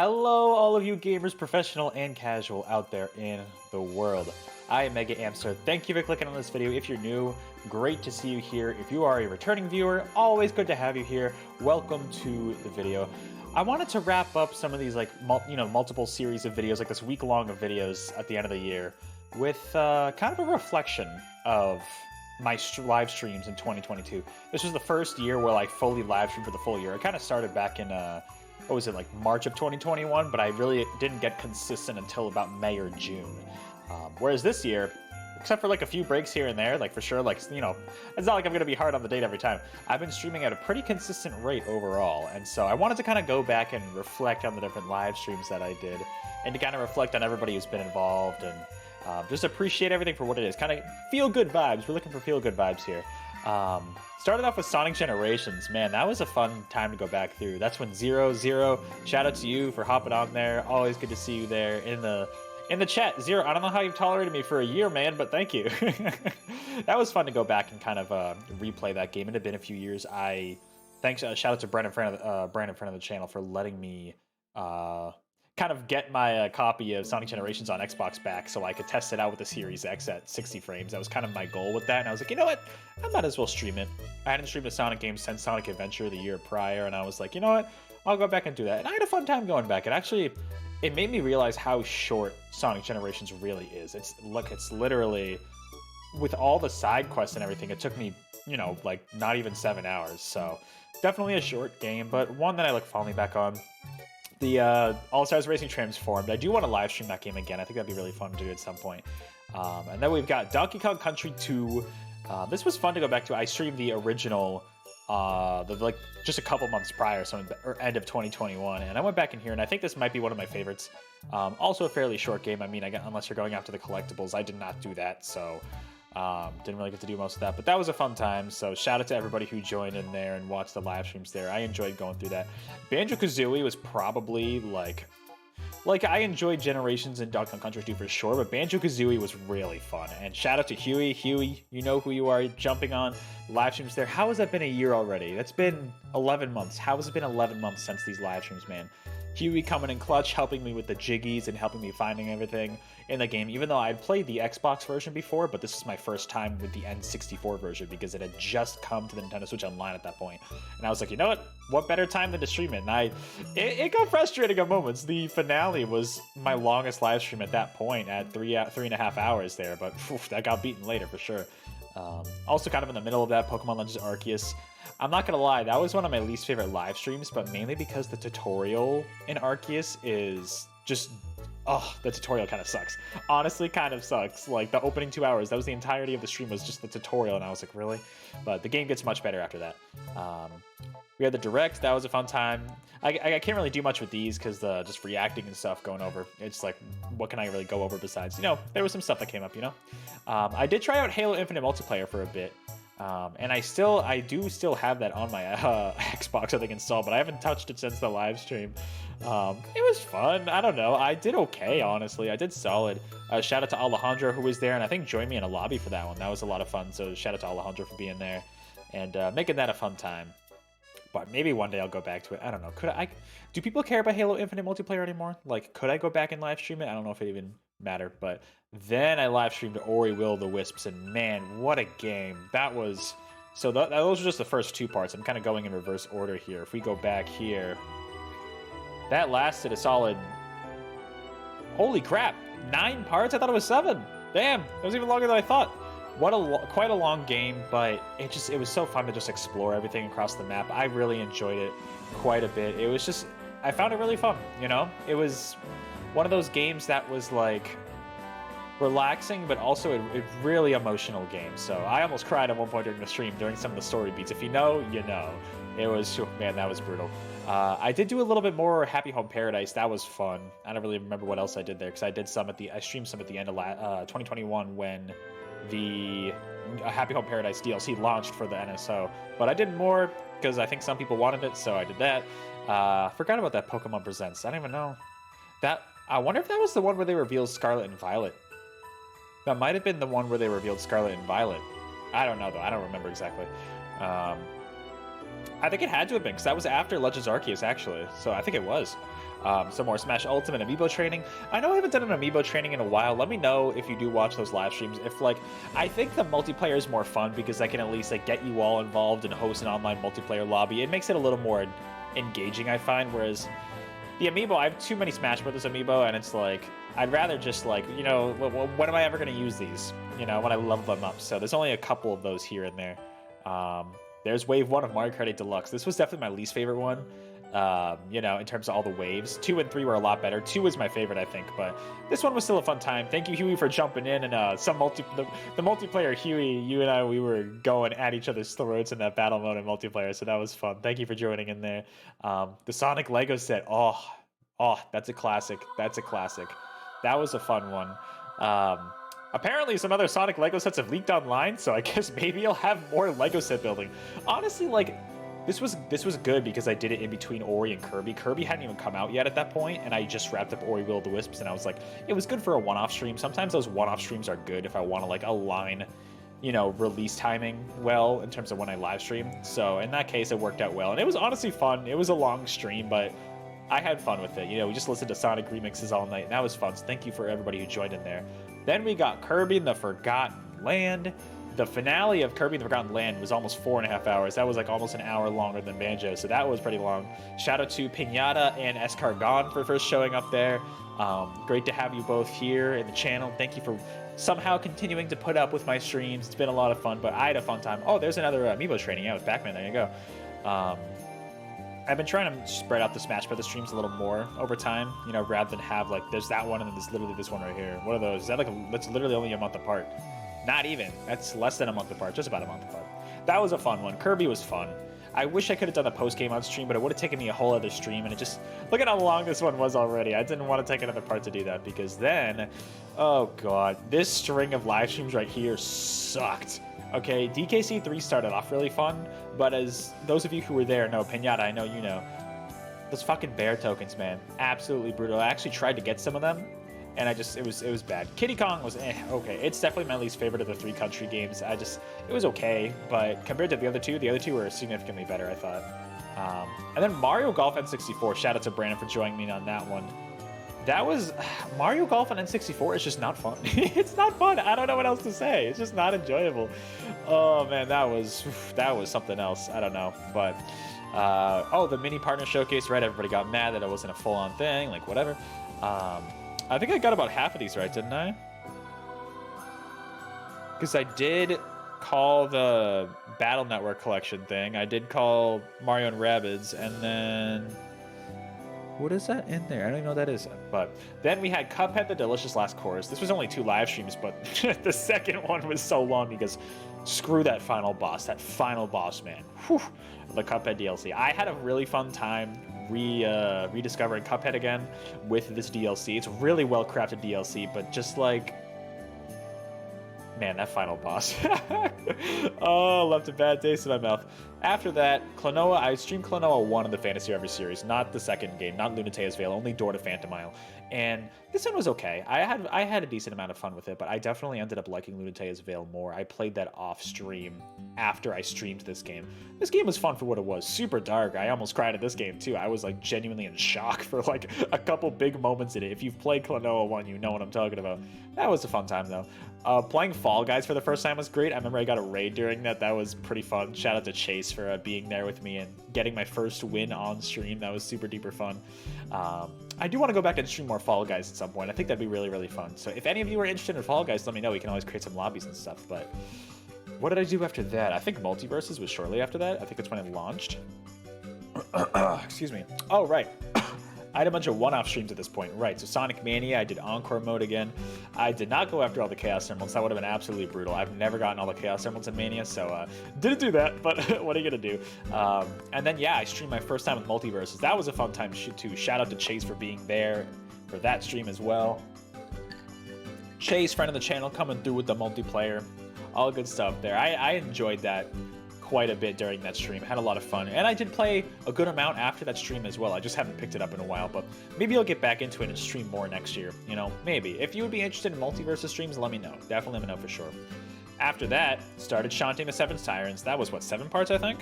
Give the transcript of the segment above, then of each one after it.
Hello, all of you gamers, professional and casual out there in the world. I am MegaAmpster. Thank you for clicking on this video. If you're new, great to see you here. If you are a returning viewer, always good to have you here. Welcome to the video. I wanted to wrap up some of these multiple series of videos, like this week long of videos at the end of the year, with kind of a reflection of my live streams in 2022. This was the first year where I fully live streamed for the full year. I kind of started back in what was it, like March of 2021, but I really didn't get consistent until about May or June. Whereas this year, except for like a few breaks here and there, like for sure, it's not like I'm gonna be hard on the date every time. I've been streaming at a pretty consistent rate overall, and so I wanted to kind of go back and reflect on the different live streams that I did, and to kind of reflect on everybody who's been involved, and just appreciate everything for what it is. Kind of feel-good vibes. We're looking for feel-good vibes here. Started off with Sonic Generations. Man, that was a fun time to go back through. That's when Zero, shout out to you for hopping on there. Always good to see you there in the chat. Zero, I don't know how you've tolerated me for a year, man, but thank you. That was fun to go back and kind of replay that game. It had been a few years. Shout out to Brandon, friend of the channel, for letting me kind of get my copy of Sonic Generations on Xbox back so I could test it out with the Series X at 60 frames. That was kind of my goal with that, and I was like, you know what? I might as well stream it. I hadn't streamed a Sonic game since Sonic Adventure the year prior, and I was like, you know what? I'll go back and do that. And I had a fun time going back. It made me realize how short Sonic Generations really is. It's literally, with all the side quests and everything, it took me, like not even 7 hours. So definitely a short game, but one that I look fondly back on. The All-Stars Racing Transformed. I do want to live stream that game again. I think that'd be really fun to do at some point. And then we've got Donkey Kong Country 2. This was fun to go back to. I streamed the original, just a couple months prior, so end of 2021. And I went back in here, and I think this might be one of my favorites. Also a fairly short game. I mean, unless you're going after the collectibles, I did not do that, so didn't really get to do most of that. But that was a fun time, so shout out to everybody who joined in there and watched the live streams there. I enjoyed going through that. Banjo-Kazooie was probably like I enjoyed Generations and Donkey Kong Country 2 for sure, but Banjo-Kazooie was really fun. And shout out to Huey. Huey, you know who you are, jumping on live streams there. How has that been a year already? That's been 11 months. How has it been 11 months since these live streams, man? Huey coming in clutch, helping me with the jiggies and helping me finding everything in the game, even though I'd played the Xbox version before, but this is my first time with the N64 version because it had just come to the Nintendo Switch Online at that point. And I was like, you know what better time than to stream it? And it got frustrating at moments. The finale was my longest live stream at that point at 3.5 hours there, but that got beaten later for sure. Also kind of in the middle of that, Pokemon Legends Arceus. I'm not gonna lie, that was one of my least favorite live streams, but mainly because the tutorial in Arceus is just, the tutorial kind of sucks. Honestly, kind of sucks. Like, the opening 2 hours, that was the entirety of the stream, was just the tutorial, and I was like, really? But the game gets much better after that. We had the Direct, that was a fun time. I can't really do much with these, because just reacting and stuff going over, it's like, what can I really go over besides, there was some stuff that came up, I did try out Halo Infinite multiplayer for a bit. And I do still have that on my Xbox, I think, installed, but I haven't touched it since the live stream. It was fun. I don't know. I did okay, honestly. I did solid. Shout out to Alejandro, who was there, and I think joined me in a lobby for that one. That was a lot of fun, so shout out to Alejandro for being there and making that a fun time. But maybe one day I'll go back to it. I don't know. Do people care about Halo Infinite multiplayer anymore? Like, could I go back and live stream it? I don't know if it even mattered, but then I live streamed Ori Will of the Wisps, and man, what a game. That was... So those are just the first two parts. I'm kind of going in reverse order here. If we go back here, that lasted a solid... Holy crap! 9 parts? I thought it was 7! Damn! It was even longer than I thought. Quite a long game, but it was so fun to just explore everything across the map. I really enjoyed it quite a bit. It was just... I found it really fun, It was one of those games that was like relaxing, but also a really emotional game. So I almost cried at one point during the stream during some of the story beats. If you know, you know. It was, man, that was brutal. I did do a little bit more Happy Home Paradise. That was fun. I don't really remember what else I did there, because I streamed some at the end of 2021 when the Happy Home Paradise DLC launched for the NSO. But I did more because I think some people wanted it, so I did that. Forgot about that Pokemon Presents. I don't even know. I wonder if that was the one where they revealed Scarlet and Violet. That might have been the one where they revealed Scarlet and Violet. I don't know, though. I don't remember exactly. I think it had to have been, because that was after Legends Arceus, actually. So I think it was. Some more Smash Ultimate Amiibo training. I know I haven't done an Amiibo training in a while. Let me know if you do watch those live streams. If, like, I think the multiplayer is more fun because I can at least, like, get you all involved and host an online multiplayer lobby. It makes it a little more engaging, I find, whereas the Amiibo, I have too many Smash Brothers Amiibo, and it's like, I'd rather just, like, you know, when am I ever going to use these? You know, when I level them up. So there's only a couple of those here and there. There's Wave 1 of Mario Kart 8 Deluxe. This was definitely my least favorite one, you know, in terms of all the waves. 2 and 3 were a lot better. 2 was my favorite, I think, but this one was still a fun time. Thank you, Huey, for jumping in, and the multiplayer, Huey, you and I, we were going at each other's throats in that battle mode in multiplayer, so that was fun. Thank you for joining in there. The Sonic Lego set, oh, that's a classic. That's a classic. That was a fun one. Apparently, some other Sonic Lego sets have leaked online, so I guess maybe I'll have more Lego set building. Honestly, like, this was good because I did it in between Ori and Kirby. Kirby hadn't even come out yet at that point, and I just wrapped up Ori Will of the Wisps, and I was like, it was good for a one-off stream. Sometimes those one-off streams are good if I want to, like, align, you know, release timing well in terms of when I live stream. So in that case, it worked out well, and it was honestly fun. It was a long stream, but I had fun with it. You know, we just listened to Sonic remixes all night, and that was fun. So thank you for everybody who joined in there. Then we got Kirby and the Forgotten Land. The finale of Kirby and the Forgotten Land was almost 4.5 hours. That was like almost an hour longer than Banjo, so that was pretty long. Shout out to Pinata and Escargon for first showing up there. Great to have you both here in the channel. Thank you for somehow continuing to put up with my streams. It's been a lot of fun, but I had a fun time. Oh, there's another Amiibo training. Yeah, with Pac-Man. There you go. I've been trying to spread out the Smash Brothers streams a little more over time, you know, rather than have, like, there's that one and then there's literally this one right here. What are those? Is that like that's literally only a month apart? Not even. That's less than a month apart, just about a month apart. That was a fun one. Kirby was fun. I wish I could have done the post-game on stream, but it would have taken me a whole other stream, and it just, look at how long this one was already. I didn't want to take another part to do that, because then, oh god, this string of live streams right here sucked. Okay, DKC 3 started off really fun, but as those of you who were there know, Pinata, I know you know, those fucking bear tokens, man, absolutely brutal. I actually tried to get some of them, and it was bad. Kiddy Kong was okay. It's definitely my least favorite of the 3 country games. It was okay, but compared to the other two were significantly better, I thought. And then Mario Golf N64, shout out to Brandon for joining me on that one. That was, Mario Golf on N64 is just not fun. It's not fun. I don't know what else to say. It's just not enjoyable. Oh man, that was something else. I don't know, but oh, the mini partner showcase, right? Everybody got mad that it wasn't a full-on thing, like whatever. I think I got about half of these right, didn't I? Because I did call the Battle Network collection thing. I did call Mario and Rabbids, and then what is that in there? I don't even know what that is. But then we had Cuphead the Delicious Last Course. This was only 2 live streams, but the second one was so long because screw that final boss. That final boss, man. Whew. The Cuphead DLC. I had a really fun time rediscovering Cuphead again with this DLC. It's a really well-crafted DLC, but just like, man, that final boss. Oh, left a bad taste in my mouth. After that, Klonoa, I streamed Klonoa 1 in the Fantasy Forever series, not the second game, not Lunatea's Veil, only Door to Phantom Isle. And this one was okay. I had a decent amount of fun with it, but I definitely ended up liking Lunatea's Veil more. I played that off stream after I streamed this game. This game was fun for what it was. Super dark. I almost cried at this game too. I was like genuinely in shock for like a couple big moments in it. If you've played Klonoa 1, you know what I'm talking about. That was a fun time though. Playing Fall Guys for the first time was great. I remember I got a raid during that. That was pretty fun. Shout out to Chase for being there with me and getting my first win on stream. That was super duper fun. I do want to go back and stream more Fall Guys at some point. I think that'd be really, really fun. So if any of you are interested in Fall Guys, let me know. We can always create some lobbies and stuff. But what did I do after that? I think Multiverses was shortly after that. I think that's when it launched. Excuse me. Oh, right. I had a bunch of one-off streams at this point. Right, so Sonic Mania, I did Encore mode again. I did not go after all the Chaos Emeralds. That would have been absolutely brutal. I've never gotten all the Chaos Emeralds in Mania, so didn't do that, but what are you going to do? And then, yeah, I streamed my first time with Multiverses. That was a fun time too. Shout out to Chase for being there for that stream as well. Chase, friend of the channel, coming through with the multiplayer. All good stuff there. I enjoyed that quite a bit during that stream. Had a lot of fun, and I did play a good amount after that stream as well. I just haven't picked it up in a while, but maybe I'll get back into it and stream more next year, you know, maybe. If you would be interested in Multiverses streams, let me know. Definitely let me know for sure. After that, started Shantae and the Seven Sirens. That was, what, 7 parts, I think?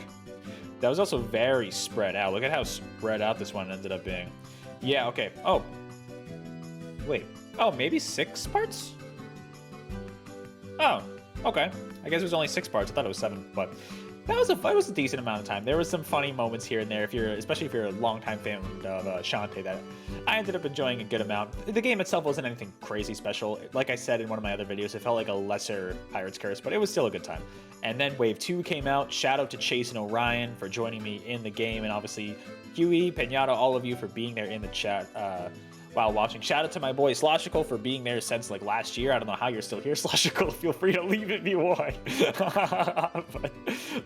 That was also very spread out. Look at how spread out this one ended up being. Yeah, okay. Oh, wait. Oh, maybe 6 parts? Oh, okay. I guess it was only 6 parts. I thought it was 7, but that was a decent amount of time. There was some funny moments here and there, especially if you're a longtime fan of Shantae, that I ended up enjoying a good amount. The game itself wasn't anything crazy special. Like I said in one of my other videos, it felt like a lesser Pirate's Curse, but it was still a good time. And then Wave 2 came out. Shout out to Chase and Orion for joining me in the game, and obviously Huey, Pinata, all of you for being there in the chat while watching. Shout out to my boy Sloshical for being there since like last year. I don't know how you're still here, Sloshical. Feel free to leave if you want.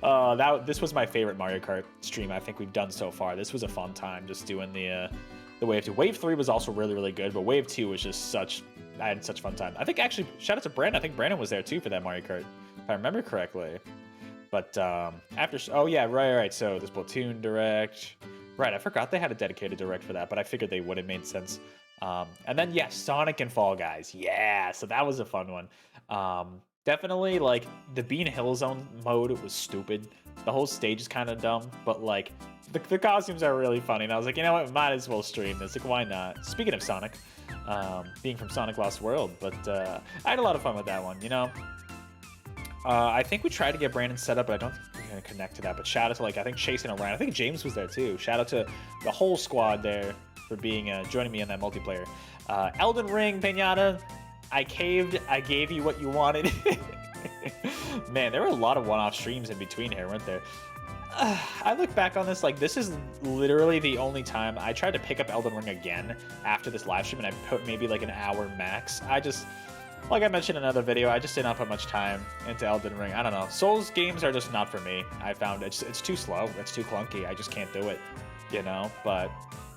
But this was my favorite Mario Kart stream I think we've done so far. This was a fun time just doing the Wave 2. Wave 3 was also really, really good, but Wave 2 was just I had such a fun time. I think actually, shout out to Brandon. I think Brandon was there too for that Mario Kart, if I remember correctly. But oh yeah, right. So this Splatoon Direct. Right, I forgot they had a dedicated Direct for that, but I figured they would have made sense. And then, yeah, Sonic and Fall Guys. Yeah, so that was a fun one. Definitely, like, the Bean Hill Zone mode was stupid. The whole stage is kind of dumb, but, like, the costumes are really funny. And I was like, you know what, might as well stream this. Like, why not? Speaking of Sonic, being from Sonic Lost World, but I had a lot of fun with that one, you know? I think we tried to get Brandon set up, but I don't think we're going to connect to that. But shout out to, like, I think Chase and Orion. I think James was there, too. Shout out to the whole squad there for being joining me in that multiplayer. Elden Ring, Pinata, I caved. I gave you what you wanted. Man, there were a lot of one-off streams in between here, weren't there? I look back on this, like, this is literally the only time I tried to pick up Elden Ring again after this live stream, and I put maybe, like, an hour max. Like I mentioned in another video, I just did not put much time into Elden Ring. I don't know. Souls games are just not for me. I found it's too slow. It's too clunky. I just can't do it, you know? But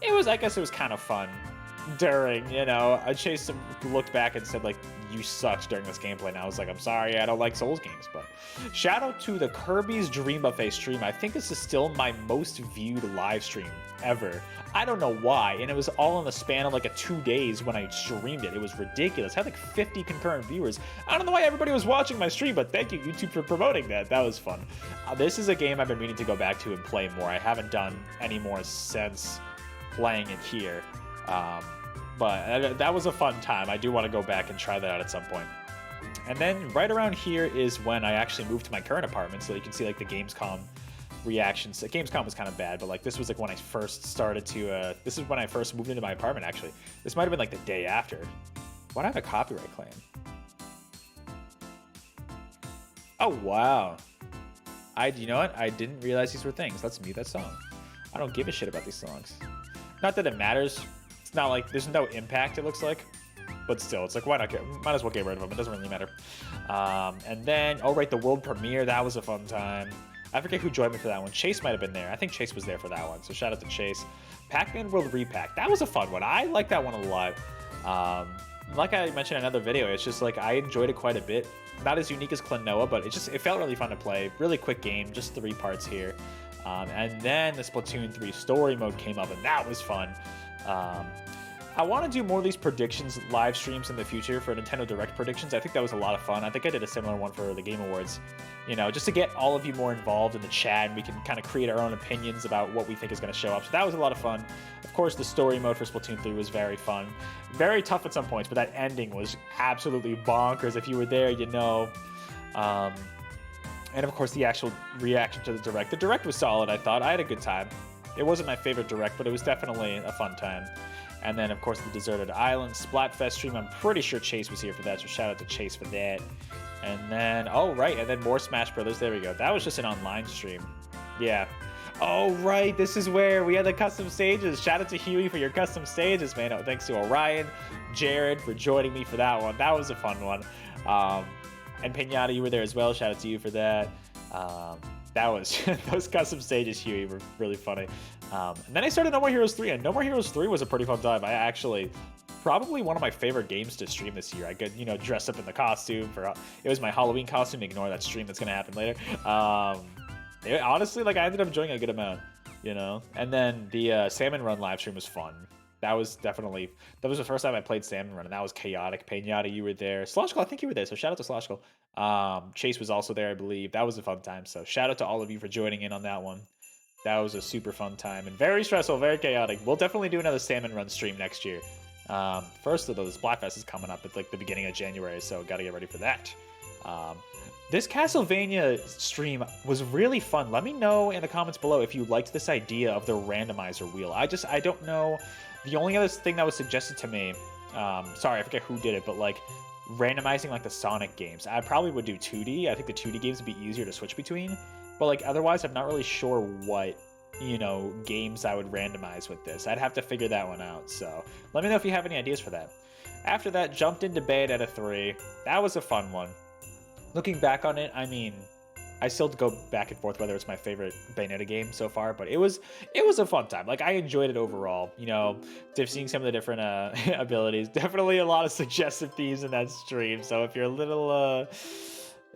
I guess it was kind of fun during, you know, Chase looked back and said, like, you sucked during this gameplay. And I was like, I'm sorry, I don't like Souls games. But shout out to the Kirby's Dream Buffet stream. I think this is still my most viewed live stream ever. I don't know why, and it was all in the span of like 2 days when I streamed it. It was ridiculous. I had like 50 concurrent viewers. I don't know why everybody was watching my stream, but thank you, YouTube, for promoting that. That was fun. This is a game I've been meaning to go back to and play more. I haven't done any more since playing it here. But that was a fun time. I do want to go back and try that out at some point. And then right around here is when I actually moved to my current apartment, so you can see like the Gamescom reactions. Gamescom was kind of bad, but like this was like when I first started to this is when I first moved into my apartment. Actually, this might have been like the day after. Why do I have a copyright claim? Oh wow, you know what, I didn't realize these were things. Let's mute that song. I don't give a shit about these songs. Not that it matters. It's not like there's no impact, it looks like, but still, it's like, why not might as well get rid of them. It doesn't really matter. And then, oh right, the world premiere, that was a fun time. I forget who joined me for that one. Chase might have been there. I think Chase was there for that one, so shout out to Chase. Pac-Man World Repack. That was a fun one. I like that one a lot. Like I mentioned in another video, it's just like I enjoyed it quite a bit. Not as unique as Klonoa, but it felt really fun to play. Really quick game, just 3 parts here. And then the Splatoon 3 story mode came up, and that was fun. I want to do more of these predictions live streams in the future for Nintendo Direct predictions. I think that was a lot of fun. I think I did a similar one for the Game Awards, you know, just to get all of you more involved in the chat, and we can kind of create our own opinions about what we think is going to show up. So that was a lot of fun. Of course, the story mode for Splatoon 3 was very fun. Very tough at some points, but that ending was absolutely bonkers. If you were there, you know. And of course, the actual reaction to the Direct. The Direct was solid, I thought. I had a good time. It wasn't my favorite Direct, but it was definitely a fun time. And then, of course, the Deserted Island Splatfest stream. I'm pretty sure Chase was here for that, so shout out to Chase for that. And then, oh, right, and then more Smash Brothers. There we go. That was just an online stream. Yeah. Oh, right, this is where we had the custom stages. Shout out to Huey for your custom stages, man. Oh, thanks to Orion, Jared for joining me for that one. That was a fun one. And Pinata, you were there as well. Shout out to you for that. That was those custom stages, Huey, were really funny. And then I started No More Heroes 3, and No More Heroes 3 was a pretty fun time. I actually, probably one of my favorite games to stream this year. I could, you know, dress up in the costume it was my Halloween costume. Ignore that stream that's gonna happen later. Honestly, like, I ended up enjoying a good amount, you know. And then the Salmon Run live stream was fun. That was the first time I played Salmon Run, and that was chaotic. Pinata, you were there. Sloshkal, I think you were there, so shout out to Sloshkal. Chase was also there, I believe. That was a fun time, so shout out to all of you for joining in on that one. That was a super fun time and very stressful, very chaotic. We'll definitely do another Salmon Run stream next year. First of those, Splatfest is coming up at like the beginning of January, so gotta get ready for that. This Castlevania stream was really fun. Let me know in the comments below if you liked this idea of the randomizer wheel. I don't know. The only other thing that was suggested to me, sorry, I forget who did it, but like randomizing like the Sonic games. I probably would do 2D. I think the 2D games would be easier to switch between. But like otherwise, I'm not really sure what, you know, games I would randomize with this. I'd have to figure that one out. So let me know if you have any ideas for that. After that, jumped into Bayonetta 3. That was a fun one. Looking back on it, I mean, I still go back and forth whether it's my favorite Bayonetta game so far, but it was a fun time. Like I enjoyed it overall. You know, seeing some of the different abilities. Definitely a lot of suggestive themes in that stream. So if you're a little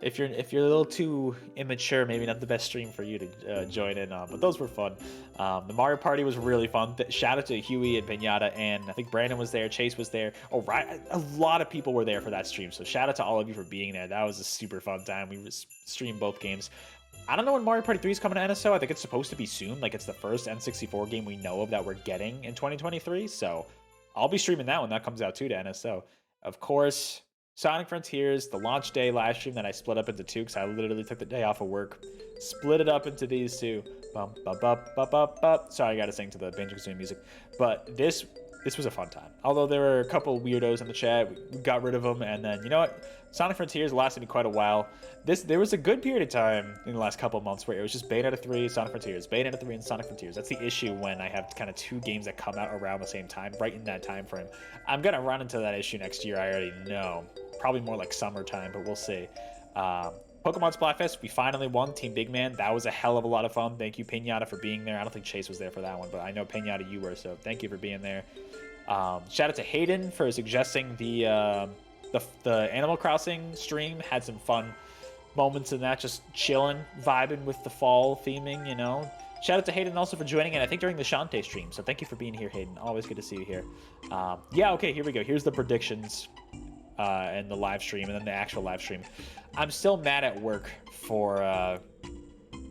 if you're a little too immature, maybe not the best stream for you to join in on, but those were fun. The Mario Party was really fun. Shout out to Huey and Pinata, and I think Brandon was there, Chase was there. Oh, right, a lot of people were there for that stream, so shout out to all of you for being there. That was a super fun time. We streamed both games. I don't know when Mario Party 3 is coming to NSO. I think it's supposed to be soon. Like, it's the first N64 game we know of that we're getting in 2023, so I'll be streaming that when that comes out too to NSO. Of course, Sonic Frontiers, the launch day live stream that I split up into two because I literally took the day off of work, split it up into these two. Bum, bum, bum, bum, bum, bum. Sorry, I gotta sing to the Banjo-Kazooie music, but this was a fun time. Although there were a couple weirdos in the chat, we got rid of them, and then you know what? Sonic Frontiers lasted me quite a while. There was a good period of time in the last couple of months where it was just Bayonetta 3, Sonic Frontiers, Bayonetta 3, and Sonic Frontiers. That's the issue when I have kind of two games that come out around the same time, right in that time frame. I'm gonna run into that issue next year. I already know. Probably more like summertime, but we'll see. Pokemon Splatfest, we finally won Team Big Man. That was a hell of a lot of fun. Thank you, Pinata, for being there. I don't think Chase was there for that one, but I know Pinata, you were, so thank you for being there. Shout out to Hayden for suggesting the Animal Crossing stream. Had some fun moments in that, just chilling, vibing with the fall theming, you know. Shout out to Hayden also for joining in, I think, during the Shantae stream. So thank you for being here, Hayden. Always good to see you here. Yeah, okay, here we go. Here's the predictions and the live stream, and then the actual live stream. I'm still mad at work for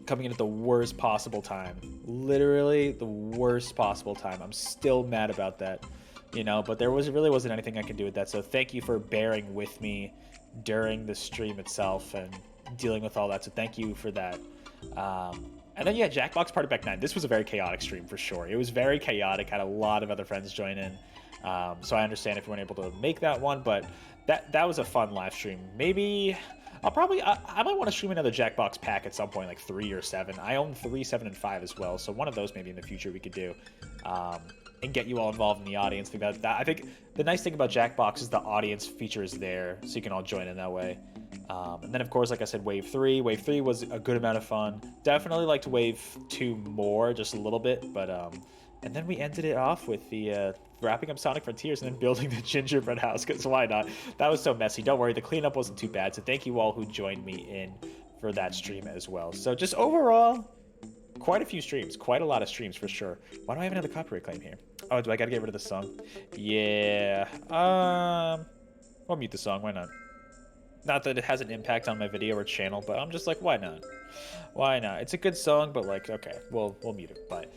coming in at the worst possible time. Literally the worst possible time. I'm still mad about that, you know, but there really wasn't anything I could do with that. So thank you for bearing with me during the stream itself and dealing with all that. So thank you for that. And then, yeah, Jackbox Party Pack 9. This was a very chaotic stream for sure. It was very chaotic. Had a lot of other friends join in. So I understand if you weren't able to make that one, but that was a fun live stream. Maybe I might want to stream another Jackbox pack at some point, like 3 or 7. I own 3, 7, and 5 as well, so one of those maybe in the future we could do, and get you all involved in the audience. I think the nice thing about Jackbox is the audience feature is there, so you can all join in that way. And then, of course, like I said, Wave 3. Wave 3 was a good amount of fun. Definitely liked Wave 2 more, just a little bit, but and then we ended it off with the wrapping up Sonic Frontiers and then building the gingerbread house, because why not? That was so messy. Don't worry, the cleanup wasn't too bad, so thank you all who joined me in for that stream as well. So just overall, quite a few streams, quite a lot of streams for sure. Why do I have another copyright claim here? Oh, do I gotta get rid of the song? Yeah, I'll mute the song, why not? Not that it has an impact on my video or channel, but I'm just like, why not? Why not? It's a good song, but like, okay, we'll mute it, but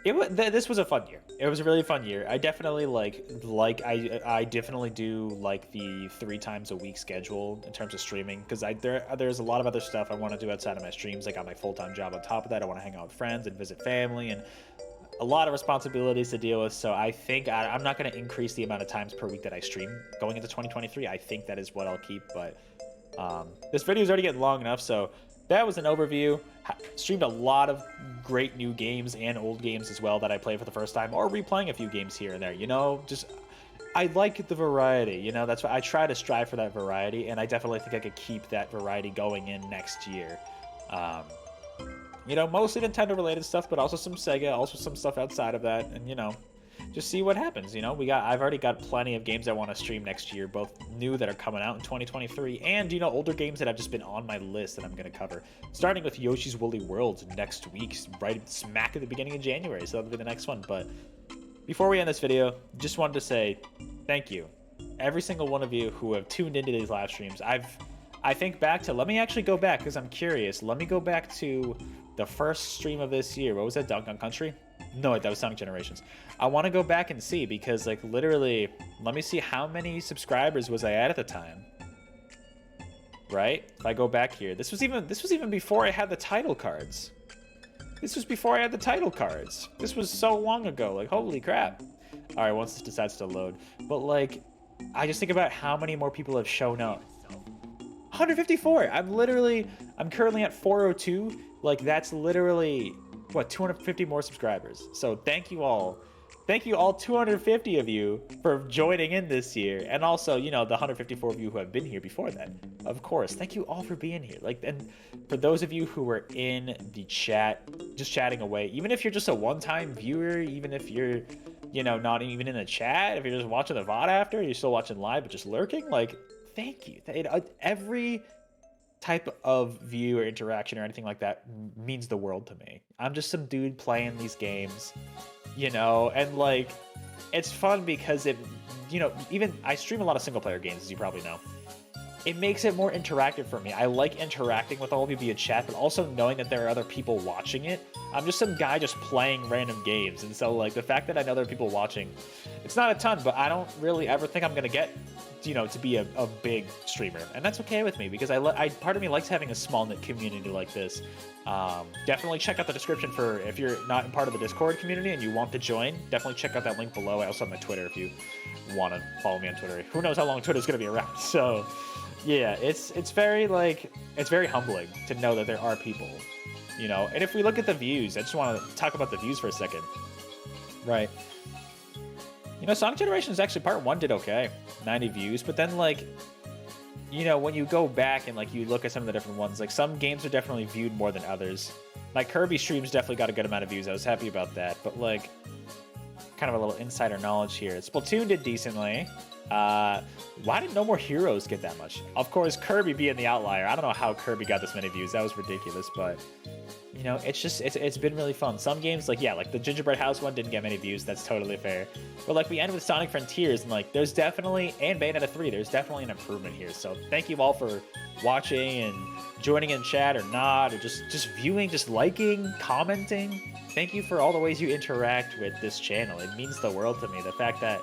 this was a fun year. It was a really fun year. I definitely I definitely do like the 3 times a week schedule in terms of streaming, because there's a lot of other stuff I want to do outside of my streams. I got my full-time job on top of that. I want to hang out with friends and visit family and a lot of responsibilities to deal with. So I think I'm not going to increase the amount of times per week that I stream going into 2023. I think that is what I'll keep, but this video is already getting long enough, so that was an overview. Streamed a lot of great new games and old games as well that I played for the first time, or replaying a few games here and there, you know. Just, I like the variety, you know. That's why I try to strive for that variety, and I definitely think I could keep that variety going in next year. You know, mostly Nintendo related stuff, but also some Sega, also some stuff outside of that, and you know, just see what happens. You know, I've already got plenty of games I want to stream next year, both new that are coming out in 2023 and, you know, older games that have just been on my list that I'm going to cover, starting with Yoshi's Woolly World next week, right smack at the beginning of January. So that'll be the next one. But before we end this video, just wanted to say thank you, every single one of you who have tuned into these live streams. I think back to, let me actually go back because I'm curious. Let me go back to the first stream of this year. What was that, Donkey Kong Country? No, wait, that was Sonic Generations. I want to go back and see because, like, literally, let me see how many subscribers was I at the time. Right? If I go back here, this was even before I had the title cards. This was before I had the title cards. This was so long ago. Like, holy crap. All right, once this decides to load, but like, I just think about how many more people have shown up. 154. I'm currently at 402. Like, that's literally what, 250 more subscribers. So thank you all. Thank you all 250 of you for joining in this year. And also, you know, the 154 of you who have been here before that. Of course, thank you all for being here. Like, and for those of you who were in the chat, just chatting away, even if you're just a one-time viewer, even if you're, you know, not even in the chat, if you're just watching the VOD after, you're still watching live but just lurking, like, thank you. Every type of view or interaction or anything like that means the world to me. I'm just some dude playing these games, you know, and like, it's fun because it, you know, even I stream a lot of single player games, as you probably know. It makes it more interactive for me. I like interacting with all of you via chat, but also knowing that there are other people watching it. I'm just some guy just playing random games, and so like the fact that I know there are people watching, it's not a ton, but I don't really ever think I'm gonna get, you know, to be a big streamer, and that's okay with me because I part of me likes having a small knit community like this. Definitely check out the description for if you're not part of the Discord community and you want to join. Definitely check out that link below. I also have my Twitter if you want to follow me on Twitter. Who knows how long Twitter's gonna be around? So yeah, it's very like, it's very humbling to know that there are people, you know. And if we look at the views, I just want to talk about the views for a second, right? You know, Sonic Generations actually part 1 did okay, 90 views, but then like, you know, when you go back and like you look at some of the different ones, like some games are definitely viewed more than others. My Kirby streams definitely got a good amount of views. I was happy about that, but like, kind of a little insider knowledge here. Splatoon did decently. Why did No More Heroes get that much? Of course, Kirby being the outlier. I don't know how Kirby got this many views. That was ridiculous, but you know, it's just, it's been really fun. Some games, like, yeah, like the Gingerbread House one didn't get many views. That's totally fair. But like, we end with Sonic Frontiers, and like, there's definitely, and Bayonetta 3, there's definitely an improvement here. So thank you all for watching and joining in chat or not, or just viewing, just liking, commenting. Thank you for all the ways you interact with this channel. It means the world to me. The fact that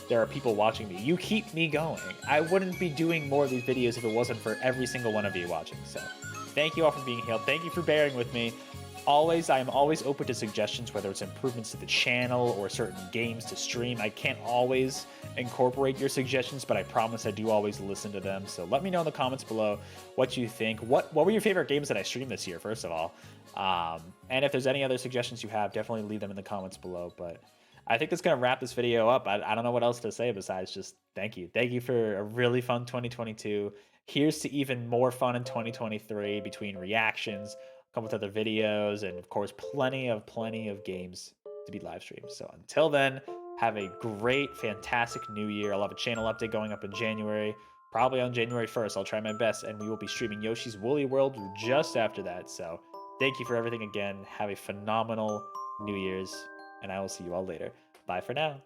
there are people watching me. You keep me going. I wouldn't be doing more of these videos if it wasn't for every single one of you watching. So thank you all for being here. Thank you for bearing with me. I am always open to suggestions, whether it's improvements to the channel or certain games to stream. I can't always incorporate your suggestions, but I promise I do always listen to them. So let me know in the comments below what you think. What were your favorite games that I streamed this year, first of all? And if there's any other suggestions you have, definitely leave them in the comments below. But I think that's going to wrap this video up. I don't know what else to say besides just thank you. Thank you for a really fun 2022. Here's to even more fun in 2023 between reactions, a couple of other videos, and of course, plenty of games to be live streamed. So until then, have a great, fantastic new year. I'll have a channel update going up in January, probably on January 1st. I'll try my best, and we will be streaming Yoshi's Woolly World just after that. So thank you for everything again. Have a phenomenal New Year's, and I will see you all later. Bye for now.